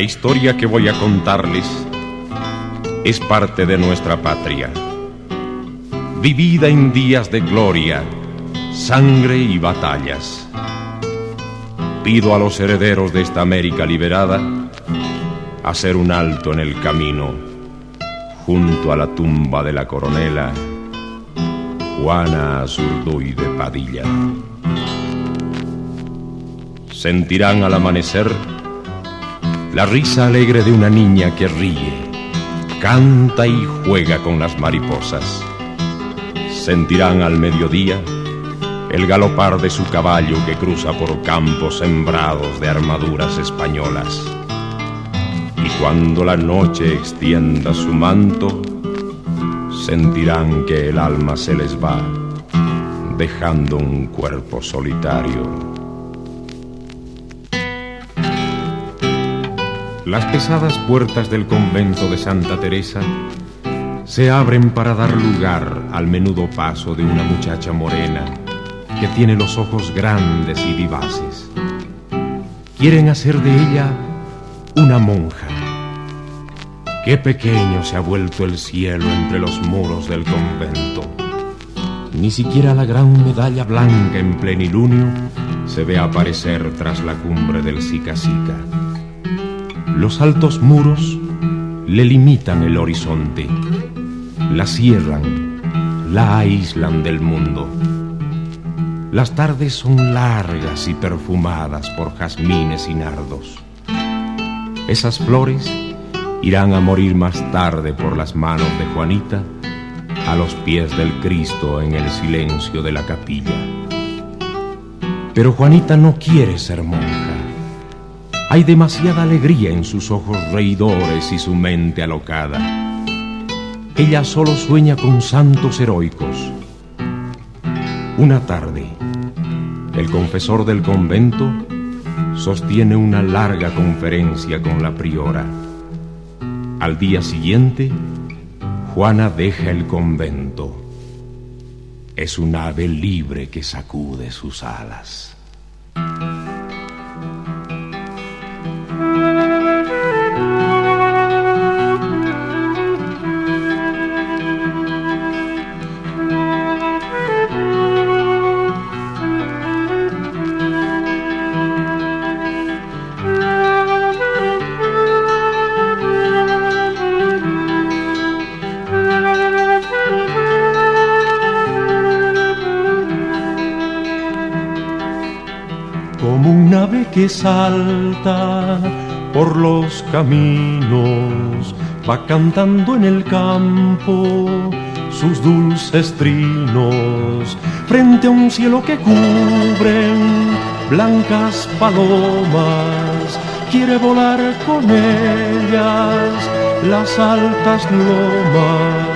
La historia que voy a contarles es parte de nuestra patria, vivida en días de gloria, sangre y batallas. Pido a los herederos de esta América liberada hacer un alto en el camino, junto a la tumba de la coronela Juana Azurduy de Padilla. Sentirán al amanecer la risa alegre de una niña que ríe, canta y juega con las mariposas. Sentirán al mediodía el galopar de su caballo que cruza por campos sembrados de armaduras españolas. Y cuando la noche extienda su manto, sentirán que el alma se les va, dejando un cuerpo solitario. Las pesadas puertas del convento de Santa Teresa se abren para dar lugar al menudo paso de una muchacha morena que tiene los ojos grandes y vivaces. Quieren hacer de ella una monja. Qué pequeño se ha vuelto el cielo entre los muros del convento. Ni siquiera la gran medalla blanca en plenilunio se ve aparecer tras la cumbre del Sica Sica. Los altos muros le limitan el horizonte, la cierran, la aíslan del mundo. Las tardes son largas y perfumadas por jazmines y nardos. Esas flores irán a morir más tarde por las manos de Juanita, a los pies del Cristo en el silencio de la capilla. Pero Juanita no quiere ser monja. Hay demasiada alegría en sus ojos reidores y su mente alocada. Ella solo sueña con santos heroicos. Una tarde, el confesor del convento sostiene una larga conferencia con la priora. Al día siguiente, Juana deja el convento. Es un ave libre que sacude sus alas. Como un ave que salta por los caminos, va cantando en el campo sus dulces trinos, frente a un cielo que cubren blancas palomas, quiere volar con ellas las altas lomas.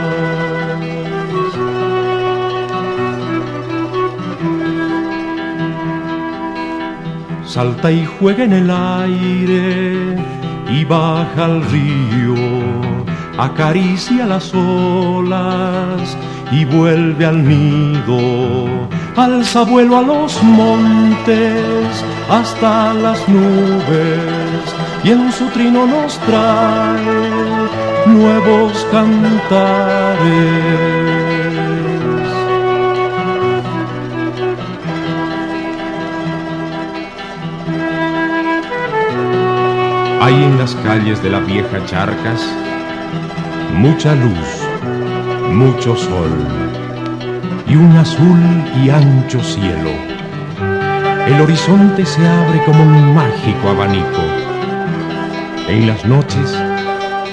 Salta y juega en el aire y baja al río, acaricia las olas y vuelve al nido. Alza vuelo a los montes hasta las nubes y en su trino nos trae nuevos cantares. Hay en las calles de la vieja Charcas mucha luz, mucho sol y un azul y ancho cielo. El horizonte se abre como un mágico abanico. En las noches,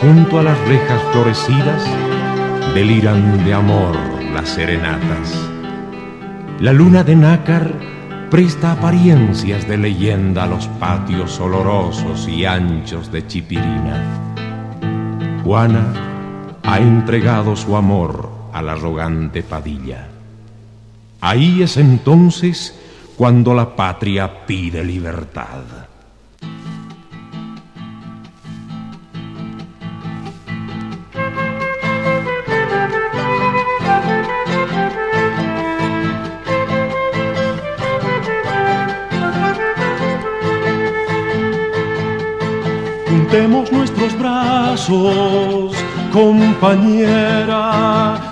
junto a las rejas florecidas, deliran de amor las serenatas. La luna de nácar presta apariencias de leyenda a los patios olorosos y anchos de Chipirina. Juana ha entregado su amor al arrogante Padilla. Ahí es entonces cuando la patria pide libertad. juntemos nuestros brazos, compañera,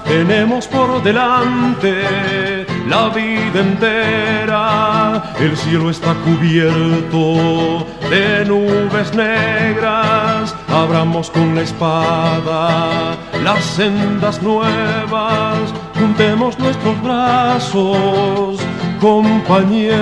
tenemos por delante la vida entera. El cielo está cubierto de nubes negras, abramos con la espada las sendas nuevas, juntemos nuestros brazos, compañera.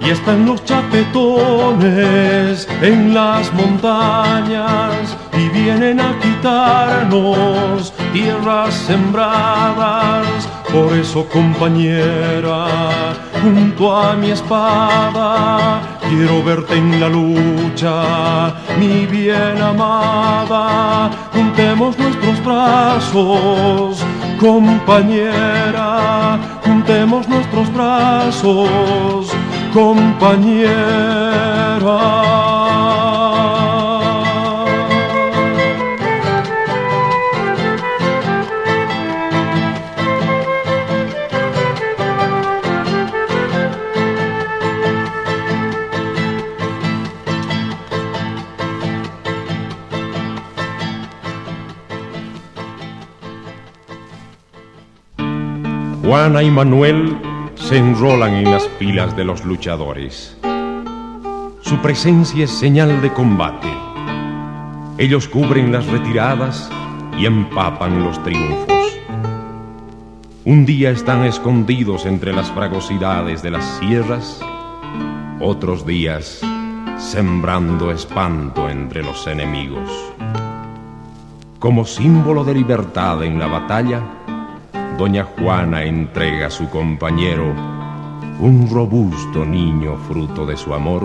Y están los chapetones en las montañas y vienen a quitarnos tierras sembradas. Por eso, compañera, junto a mi espada, quiero verte en la lucha, mi bien amada. Juntemos nuestros brazos, compañera, juntemos nuestros brazos, compañera. Juana y Manuel se enrolan en las filas de los luchadores. Su presencia es señal de combate. Ellos cubren las retiradas y empapan los triunfos. Un día están escondidos entre las fragosidades de las sierras, otros días sembrando espanto entre los enemigos. Como símbolo de libertad en la batalla, doña Juana entrega a su compañero un robusto niño fruto de su amor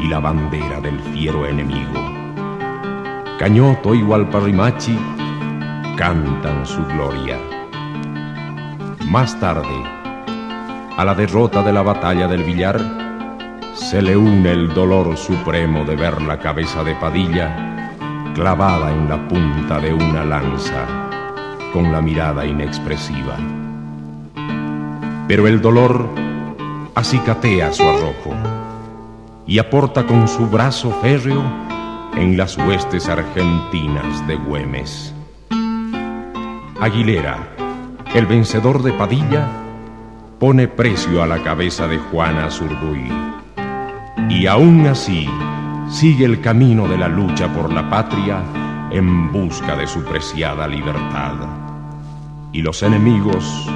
y la bandera del fiero enemigo. Cañoto y Gualparrimachi cantan su gloria. Más tarde, a la derrota de la batalla del Villar, se le une el dolor supremo de ver la cabeza de Padilla clavada en la punta de una lanza, con la mirada inexpresiva. Pero el dolor acicatea su arrojo y aporta con su brazo férreo en las huestes argentinas de Güemes. Aguilera, el vencedor de Padilla, pone precio a la cabeza de Juana Zurduy y aún así sigue el camino de la lucha por la patria en busca de su preciada libertad. Y los enemigos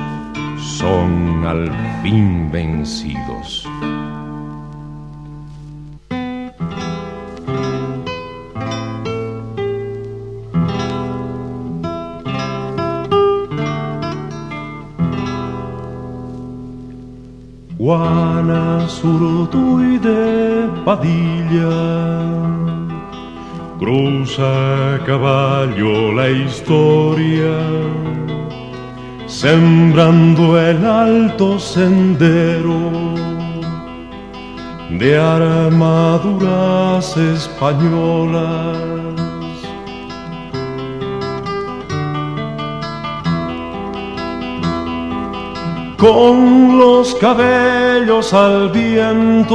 son al fin vencidos. Juana Zurduy de Padilla cruza a caballo la historia, sembrando el alto sendero de armaduras españolas. Con los cabellos al viento,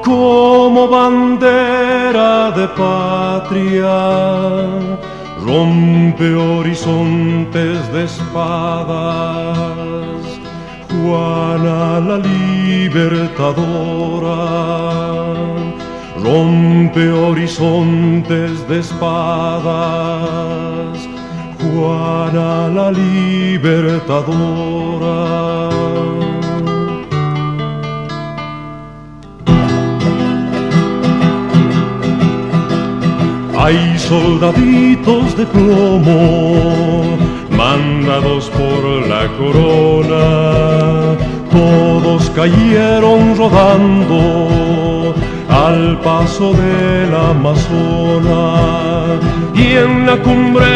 como bandera de patria, rompe horizontes de espadas. Juana la libertadora rompe horizontes de espadas. Juana la libertadora. Hay soldaditos de plomo mandados por la corona, todos cayeron rodando al paso del Amazonas, y en la cumbre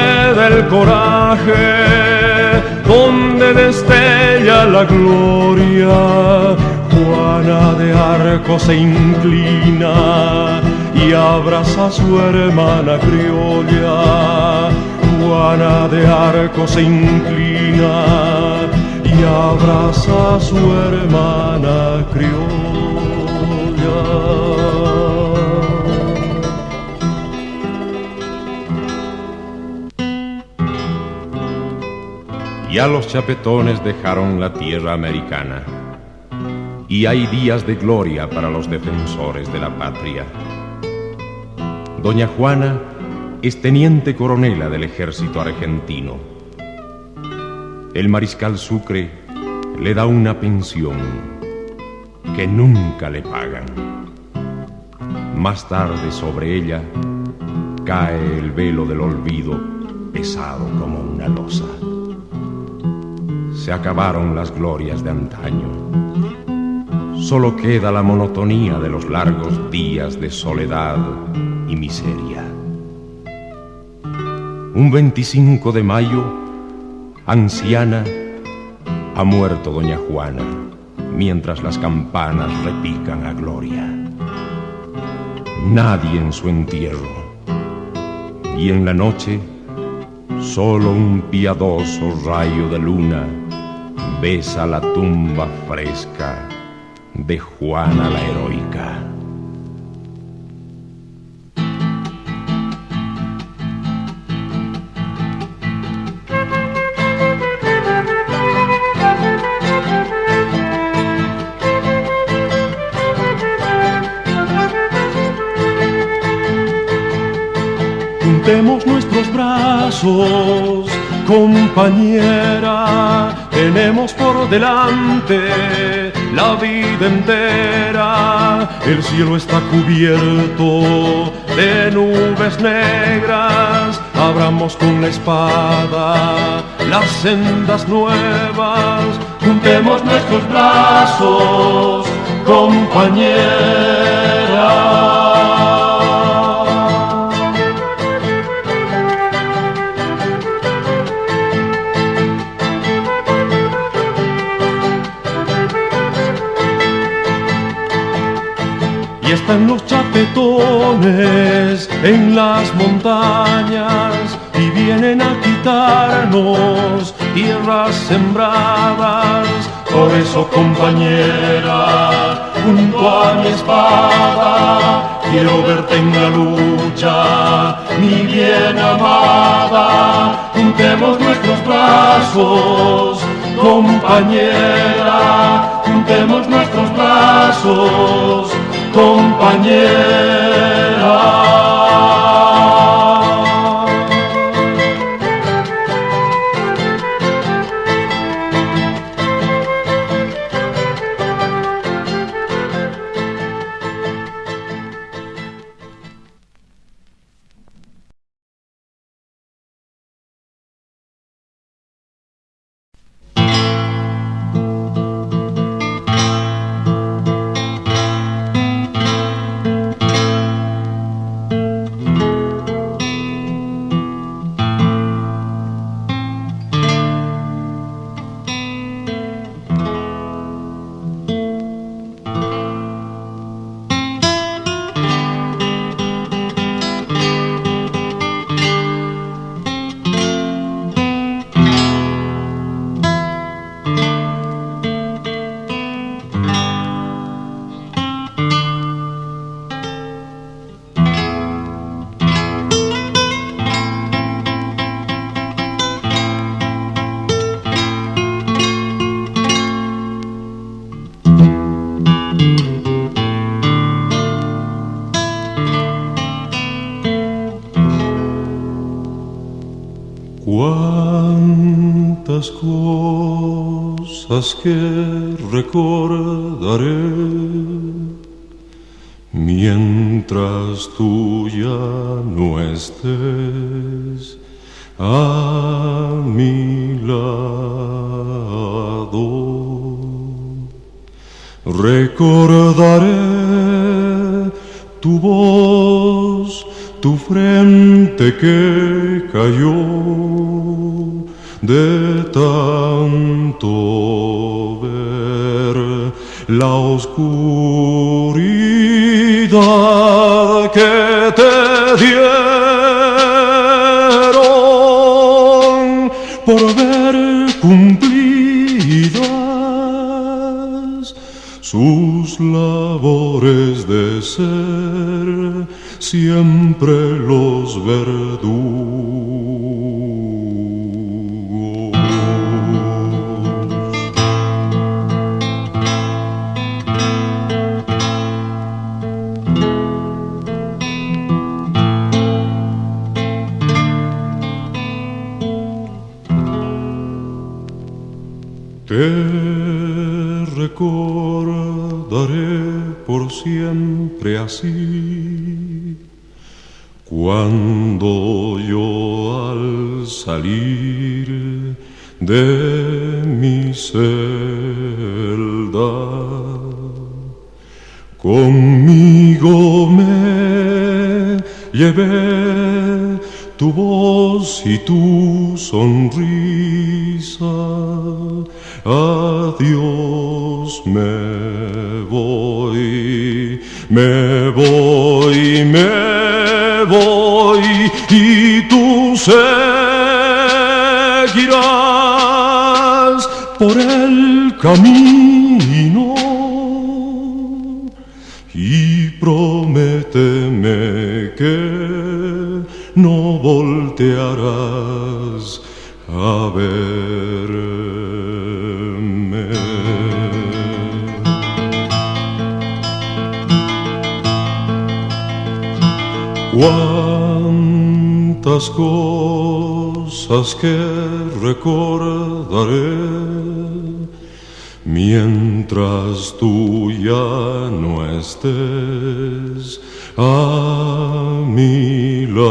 del coraje, donde destella la gloria, Juana de Arco se inclina y abraza a su hermana criolla. Juana de Arco se inclina y abraza a su hermana criolla. Ya los chapetones dejaron la tierra americana y hay días de gloria para los defensores de la patria. Doña Juana es teniente coronela del ejército argentino. El mariscal Sucre le da una pensión que nunca le pagan. Más tarde sobre ella cae el velo del olvido, pesado como una losa. Se acabaron las glorias de antaño. Solo queda la monotonía de los largos días de soledad y miseria. Un 25 de mayo, anciana, ha muerto doña Juana, mientras las campanas repican a gloria. Nadie en su entierro. Y en la noche, solo un piadoso rayo de luna besa la tumba fresca de Juana la heroica. Juntemos nuestros brazos, compañera, tenemos por delante la vida entera. El cielo está cubierto de nubes negras, abramos con la espada las sendas nuevas. Juntemos nuestros brazos, compañera. Y están los chapetones en las montañas y vienen a quitarnos tierras sembradas. Por eso, compañera, junto a mi espada, quiero verte en la lucha, mi bien amada. Juntemos nuestros brazos, compañera, juntemos nuestros brazos, compañera. Cuántas cosas que recordaré mientras tú ya no estés a mi lado. Recordaré tu voz, tu frente que cayó de tanto ver la oscuridad que te dieron por ver cumplidas sus labores de ser siempre los verdugos. Te recordaré por siempre así, cuando yo al salir de mi celda conmigo me llevé tu voz y tu sonrisa. Adiós, me voy, me voy, me voy, y tú seguirás por el camino y prométeme que no voltearás a verme. Cuántas cosas que recordaré mientras tú ya no estés a mi lado.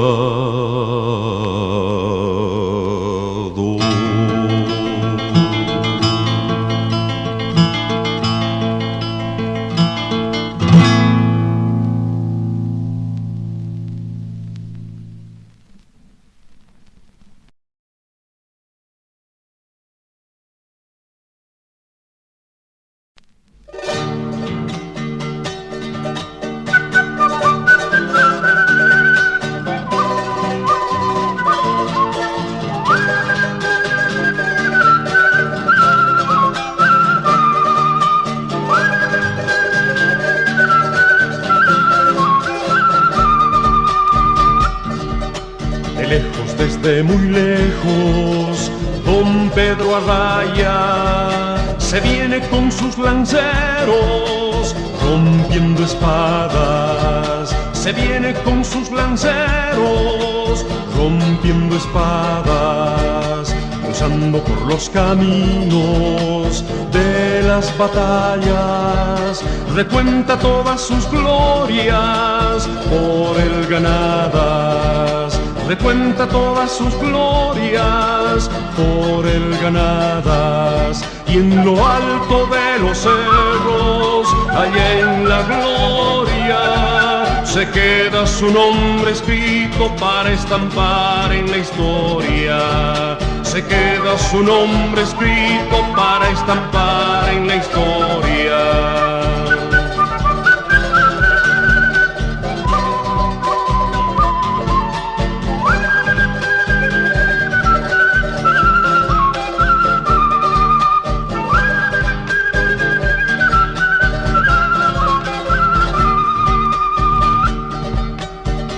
Desde muy lejos, don Pedro Arraya se viene con sus lanceros, rompiendo espadas. Se viene con sus lanceros, rompiendo espadas, cruzando por los caminos de las batallas. Recuenta todas sus glorias por el ganadas. Recuenta todas sus glorias por el ganadas, y en lo alto de los cerros, allá en la gloria, se queda su nombre escrito para estampar en la historia. Se queda su nombre escrito para estampar en la historia.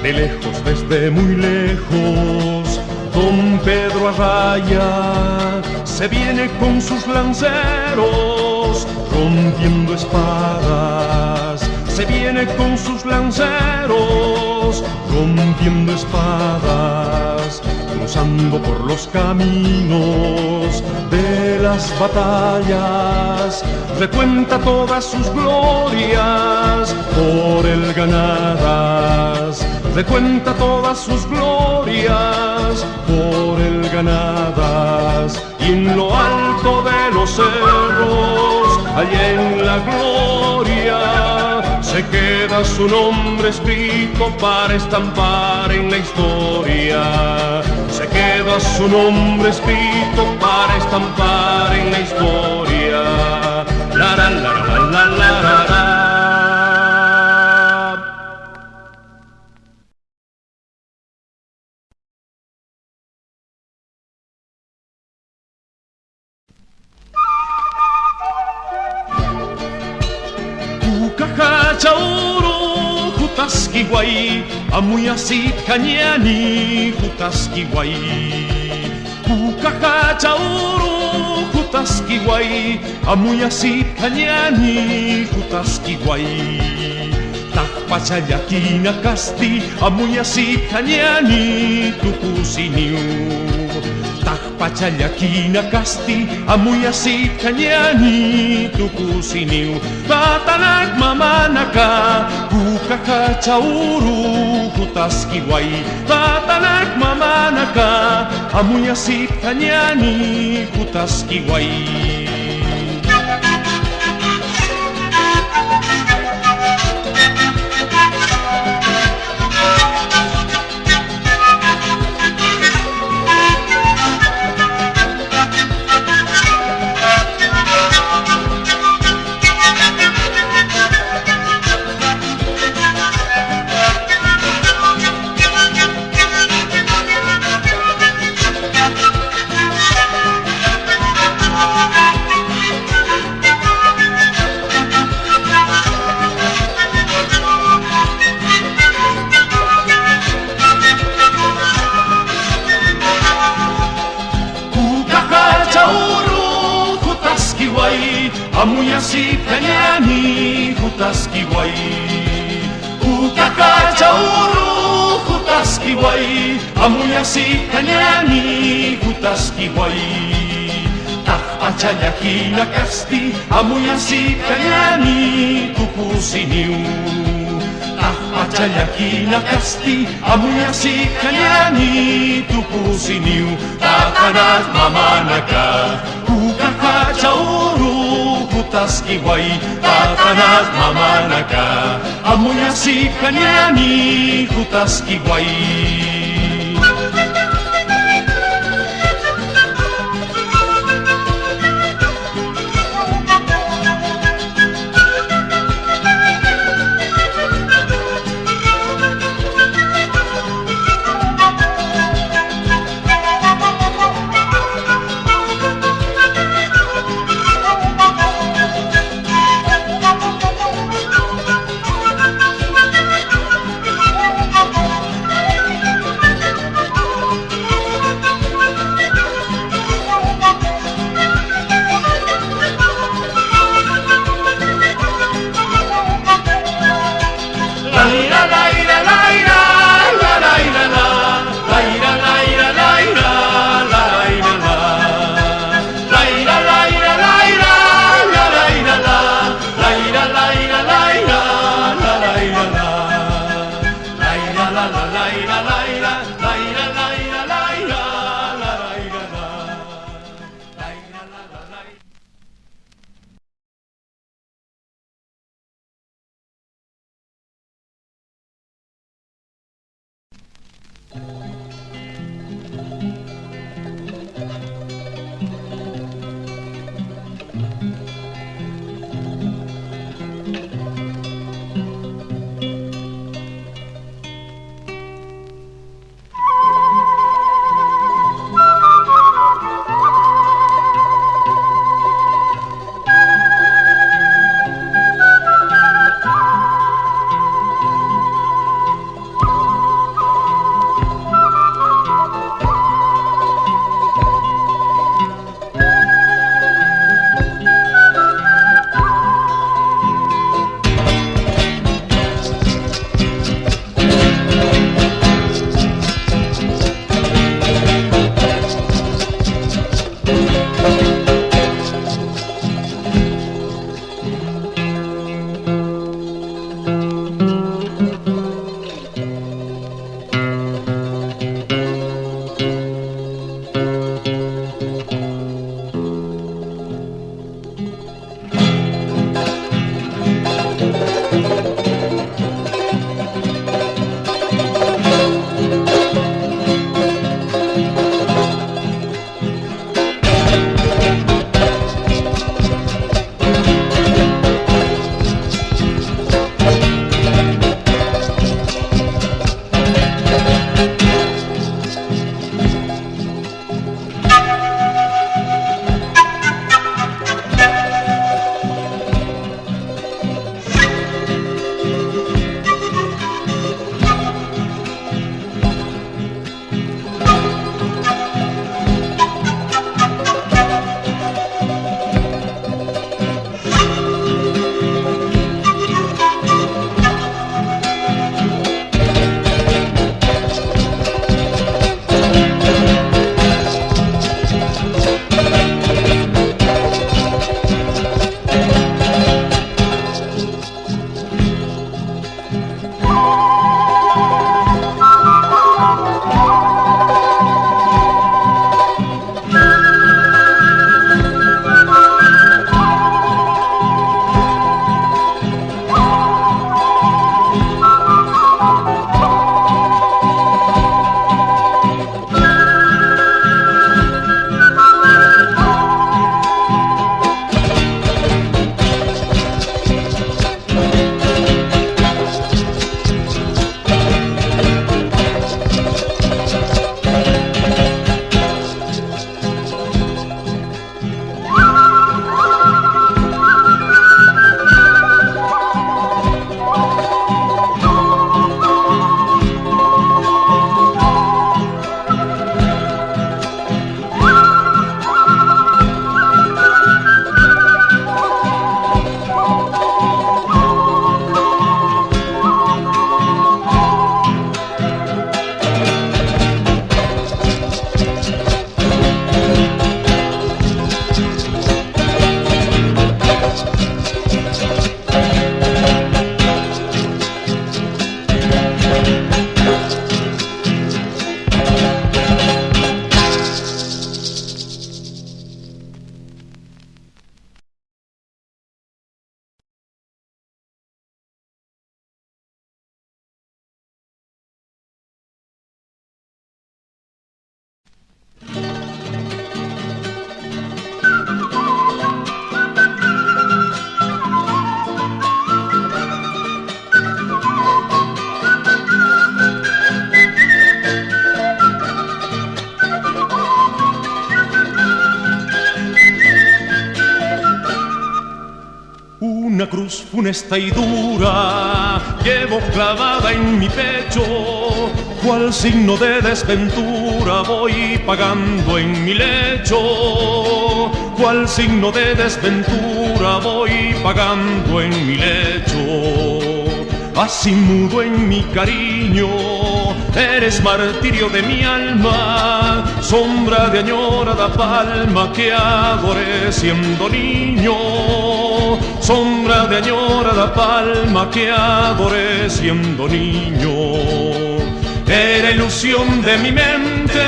De lejos, desde muy lejos, don Pedro Arraya se viene con sus lanceros, rompiendo espadas. Se viene con sus lanceros, rompiendo espadas, cruzando por los caminos de las batallas. Recuenta todas sus glorias por el ganadas. Recuenta todas sus glorias por el ganadas, y en lo alto de los cerros, allá en la gloria, se queda su nombre escrito para estampar en la historia. Se queda su nombre escrito para estampar en la historia. La la la la la la la. hutaskiwai, amuyasit kanyani hutaskiwai. Kukakachauru hutaskiwai, amuyasit kanyani hutaskiwai. Takpachayakina kasti, amuyasit kanyani tukusiniu. Takpachayakina kasti, amuyasit kanyani tukusiniu. Tatanak mamanaka, kukakachauru hutaskiwai. Tatanak mamanaka, amuyasit kanyani hutaskiwai. Amuyasit kanyani hutaskiwai. Kukakachauru hutaskiwai, amuyasit kanyani hutaskiwai. Takpachayakina kasti, amuyasit kanyani tukusiniu. Takpachayakina kasti, amuyasit kanyani tukusiniu. Tatanak mamanaka, kukakachauru hutaskiwai. Tatanak mamanaka, amuyasit kanyani hutaskiwai. Una cruz funesta y dura llevo clavada en mi pecho, cual signo de desventura voy pagando en mi lecho, cual signo de desventura voy pagando en mi lecho. Así mudo en mi cariño, eres martirio de mi alma, sombra de añorada palma que adoré siendo niño, sombra de añorada palma que adoré siendo niño. Era ilusión de mi mente,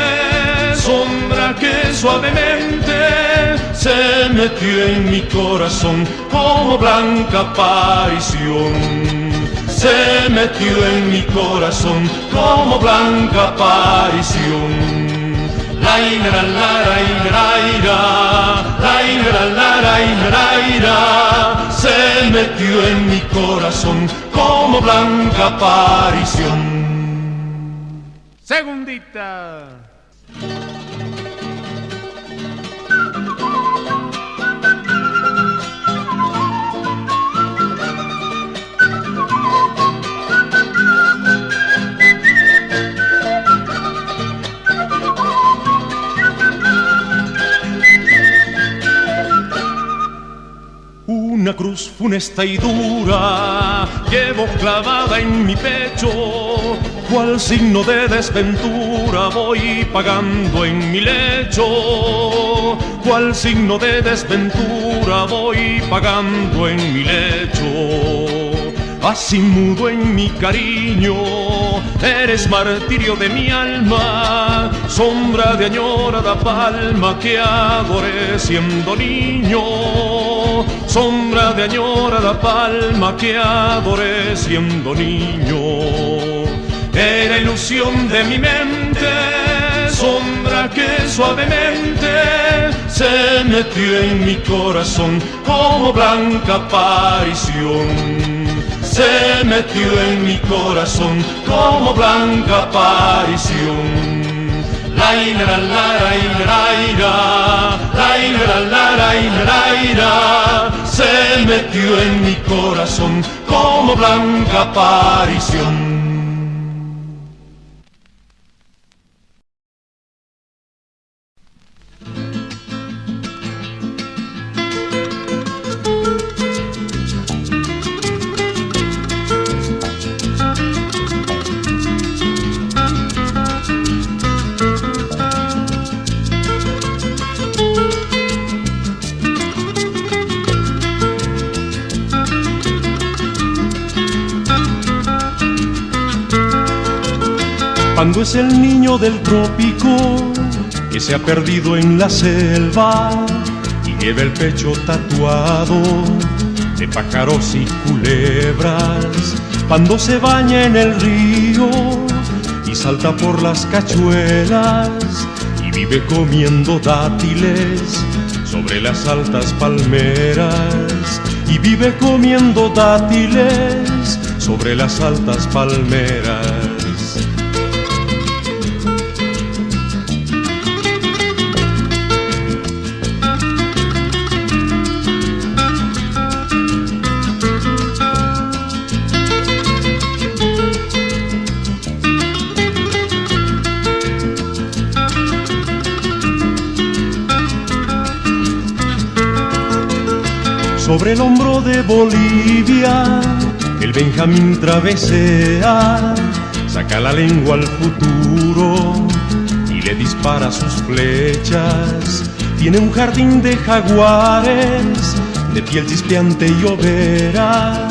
sombra que suavemente se metió en mi corazón como blanca aparición. Se metió en mi corazón como blanca aparición. La ira, la ira, la ira, la ira, se metió en mi corazón como blanca aparición. Segundita. Una cruz funesta y dura llevo clavada en mi pecho, cual signo de desventura voy pagando en mi lecho, cual signo de desventura voy pagando en mi lecho. Así mudo en mi cariño, eres martirio de mi alma, sombra de añorada palma que adoré siendo niño, sombra de añorada palma que adoré siendo niño. Era ilusión de mi mente, sombra que suavemente se metió en mi corazón como blanca aparición. Se metió en mi corazón como blanca aparición. La ira, la ira, la ira, la ira, se metió en mi corazón como blanca aparición. Cuando es el niño del trópico que se ha perdido en la selva y lleva el pecho tatuado de pájaros y culebras, cuando se baña en el río y salta por las cachuelas y vive comiendo dátiles sobre las altas palmeras, y vive comiendo dátiles sobre las altas palmeras. Sobre el hombro de Bolivia, el Benjamín travesea, saca la lengua al futuro y le dispara sus flechas. Tiene un jardín de jaguares, de piel chispeante y overa,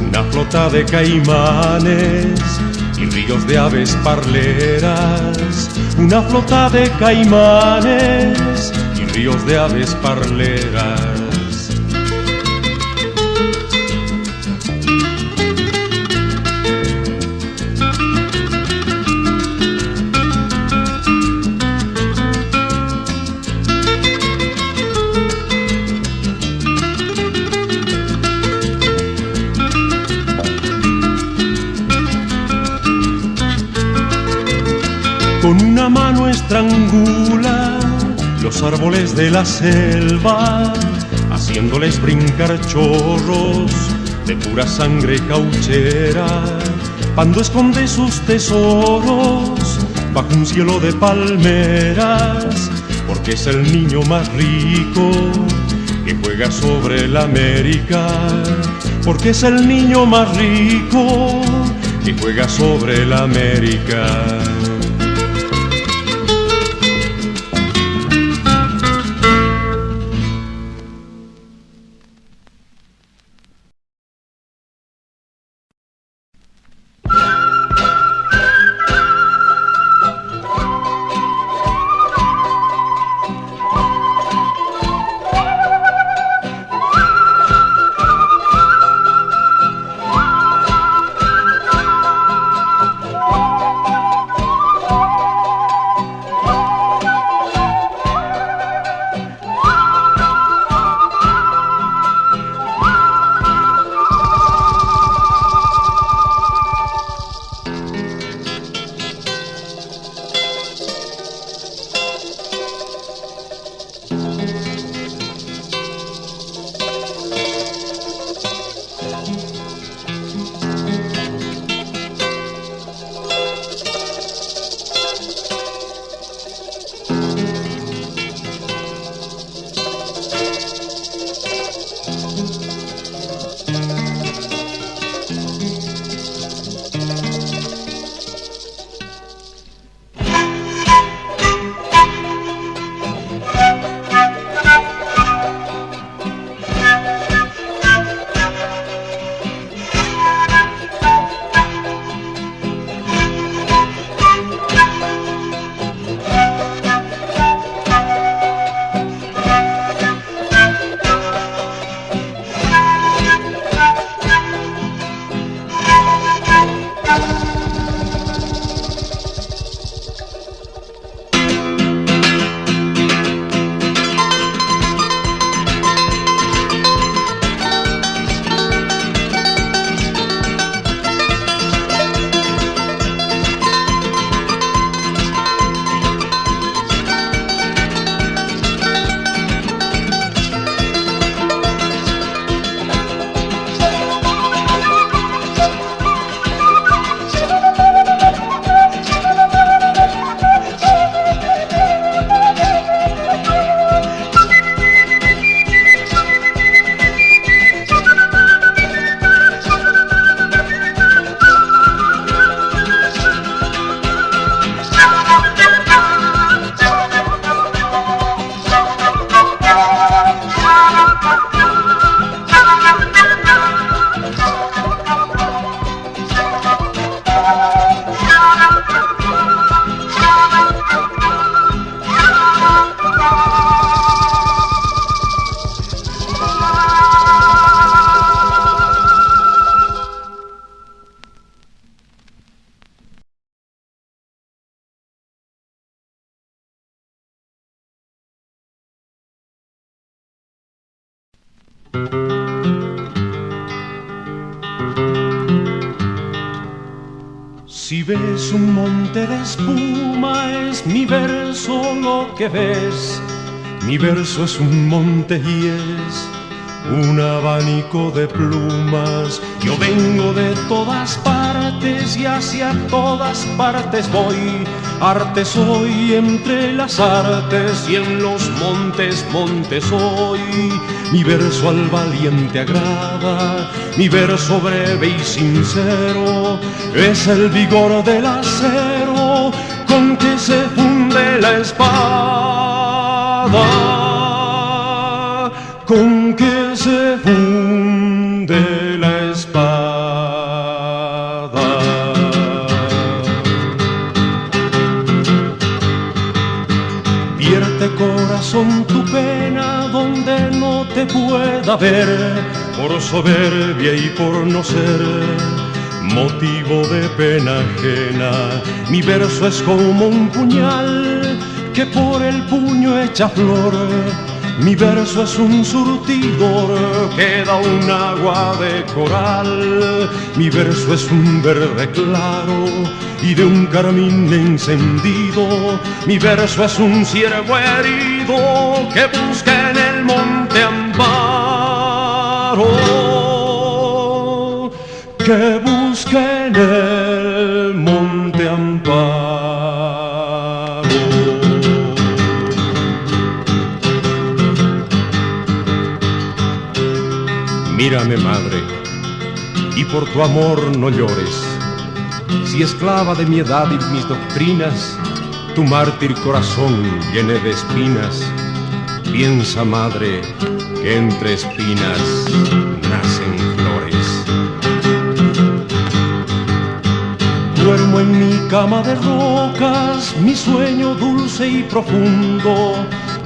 una flota de caimanes y ríos de aves parleras, una flota de caimanes y ríos de aves parleras. Con una mano estrangula los árboles de la selva, haciéndoles brincar chorros de pura sangre cauchera. Pando esconde sus tesoros bajo un cielo de palmeras, porque es el niño más rico que juega sobre la América, porque es el niño más rico que juega sobre la América. Si ves un monte de espuma, es mi verso lo que ves. Mi verso es un monte y es un abanico de plumas. Yo vengo de todas partes y hacia todas partes voy. Arte soy entre las artes y en los montes, montes soy. Mi verso al valiente agrada, mi verso breve y sincero es el vigor del acero con que se funde la espada, con que se funde la espada. Vierte, corazón, tu pena donde no te pueda ver, por soberbia y por no ser motivo de pena ajena. Mi verso es como un puñal que por el puño echa flor. Mi verso es un surtidor que da un agua de coral. Mi verso es un verde claro y de un carmín encendido. Mi verso es un ciervo herido que busca en el monte amparo. que busque en el monte amparo. Mírame, madre, y por tu amor no llores. Si esclava de mi edad y mis doctrinas, tu mártir corazón llene de espinas, piensa, madre, que entre espinas nacen flores. Duermo en mi cama de rocas, mi sueño dulce y profundo,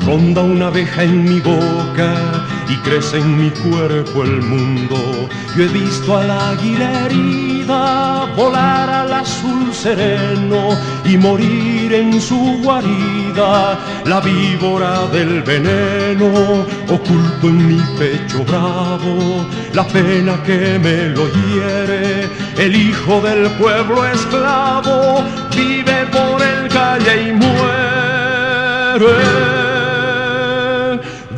ronda una abeja en mi boca y crece en mi cuerpo el mundo. Yo he visto al águila herida volar al azul sereno y morir en su guarida. La víbora del veneno oculto en mi pecho bravo, la pena que me lo hiere. El hijo del pueblo esclavo vive por el calle y muere.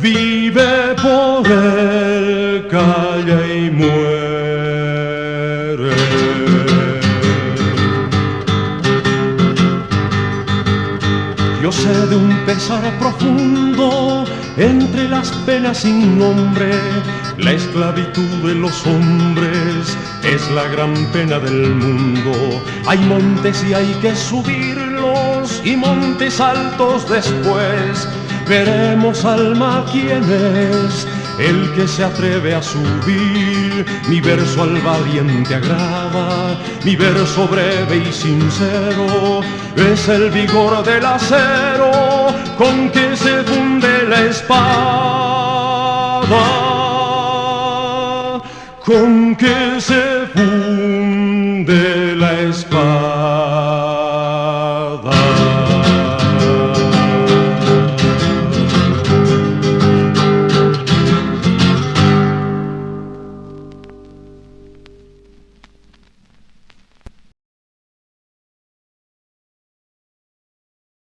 Vive por el calle y muere. Yo sé de un pesar profundo entre las penas sin nombre. La esclavitud de los hombres es la gran pena del mundo. Hay montes y hay que subirlos, y montes altos después. Veremos, alma, quién es el que se atreve a subir. Mi verso al valiente agrada, mi verso breve y sincero es el vigor del acero con que se funde la espada, con que se funde